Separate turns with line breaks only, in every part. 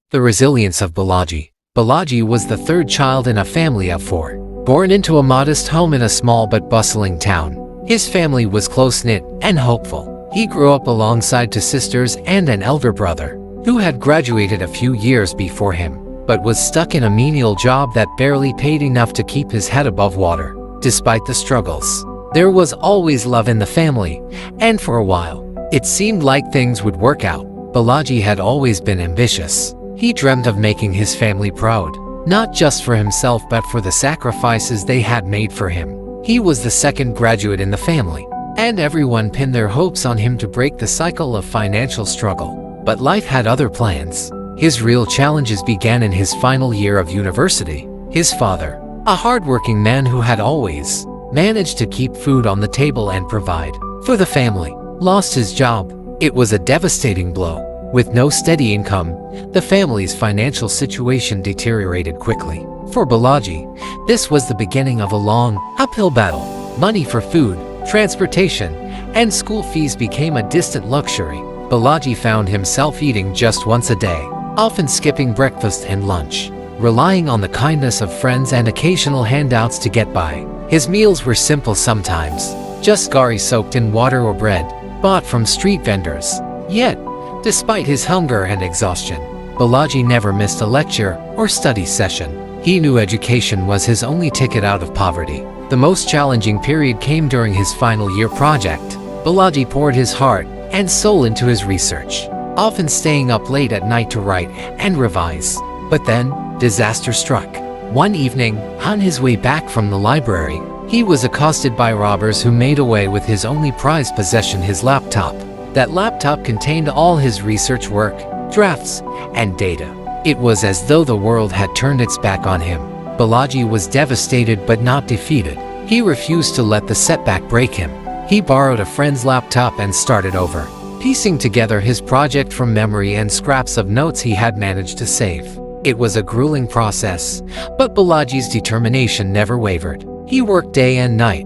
The resilience of Bolaji. Bolaji was the third child in a family of four. Born into a modest home in a small but bustling town, his family was close-knit and hopeful. He grew up alongside two sisters and an elder brother, who had graduated a few years before him, but was stuck in a menial job that barely paid enough to keep his head above water. Despite the struggles, there was always love in the family, and for a while, it seemed like things would work out. Bolaji had always been ambitious. He dreamt of making his family proud, not just for himself but for the sacrifices they had made for him. He was the second graduate in the family, and everyone pinned their hopes on him to break the cycle of financial struggle. But life had other plans. His real challenges began in his final year of university. His father, a hardworking man who had always managed to keep food on the table and provide for the family, lost his job. It was a devastating blow. With no steady income, the family's financial situation deteriorated quickly. For Bolaji, this was the beginning of a long, uphill battle. Money for food, transportation, and school fees became a distant luxury. Bolaji found himself eating just once a day, often skipping breakfast and lunch, relying on the kindness of friends and occasional handouts to get by. His meals were simple sometimes, just gari soaked in water or bread, bought from street vendors. Yet, despite his hunger and exhaustion, Bolaji never missed a lecture or study session. He knew education was his only ticket out of poverty. The most challenging period came during his final year project. Bolaji poured his heart and soul into his research, often staying up late at night to write and revise. But then, disaster struck. One evening, on his way back from the library, he was accosted by robbers who made away with his only prized possession, his laptop. That laptop contained all his research work, drafts, and data. It was as though the world had turned its back on him. Bolaji was devastated but not defeated. He refused to let the setback break him. He borrowed a friend's laptop and started over, piecing together his project from memory and scraps of notes he had managed to save. It was a grueling process, but Bolaji's determination never wavered. He worked day and night,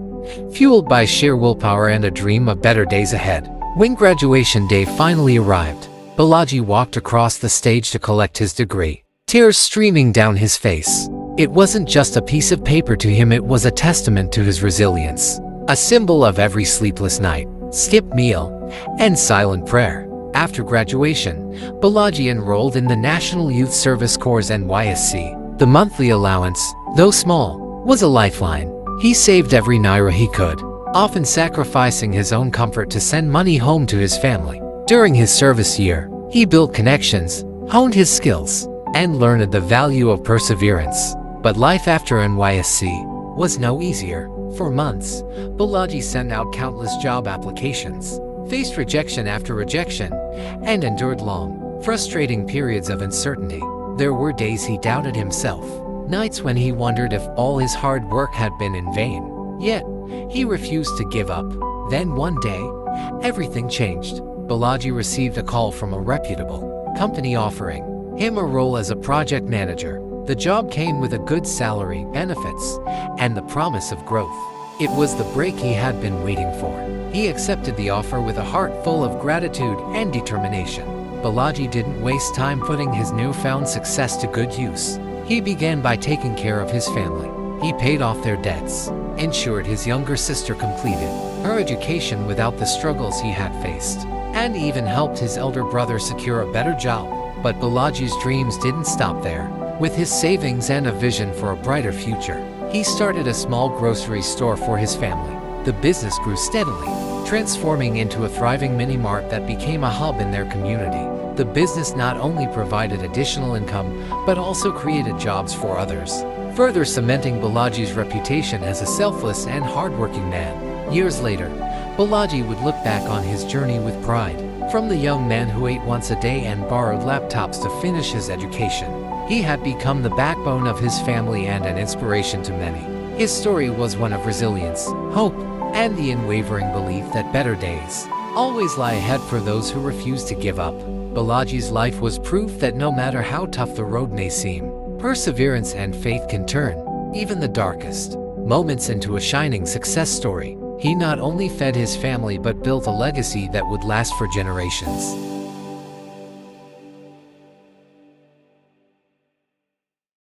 fueled by sheer willpower and a dream of better days ahead. When graduation day finally arrived, Bolaji walked across the stage to collect his degree, tears streaming down his face. It wasn't just a piece of paper to him, it was a testament to his resilience, a symbol of every sleepless night, skipped meal, and silent prayer. After graduation, Bolaji enrolled in the National Youth Service Corps NYSC. The monthly allowance, though small, was a lifeline. He saved every naira he could, often sacrificing his own comfort to send money home to his family. During his service year, he built connections, honed his skills, and learned the value of perseverance. But life after NYSC was no easier. For months, Bolaji sent out countless job applications, faced rejection after rejection, and endured long, frustrating periods of uncertainty. There were days he doubted himself, nights when he wondered if all his hard work had been in vain. Yet, he refused to give up. Then one day, everything changed. Bolaji received a call from a reputable company offering him a role as a project manager. The job came with a good salary, benefits, and the promise of growth. It was the break he had been waiting for. He accepted the offer with a heart full of gratitude and determination. Bolaji didn't waste time putting his newfound success to good use. He began by taking care of his family. He paid off their debts, ensured his younger sister completed her education without the struggles he had faced, and even helped his elder brother secure a better job. But Bolaji's dreams didn't stop there. With his savings and a vision for a brighter future, he started a small grocery store for his family. The business grew steadily, transforming into a thriving mini-mart that became a hub in their community. The business not only provided additional income, but also created jobs for others, further cementing Bolaji's reputation as a selfless and hardworking man. Years later, Bolaji would look back on his journey with pride. From the young man who ate once a day and borrowed laptops to finish his education, he had become the backbone of his family and an inspiration to many. His story was one of resilience, hope, and the unwavering belief that better days always lie ahead for those who refuse to give up. Bolaji's life was proof that no matter how tough the road may seem, perseverance and faith can turn even the darkest moments into a shining success story. He not only fed his family but built a legacy that would last for generations.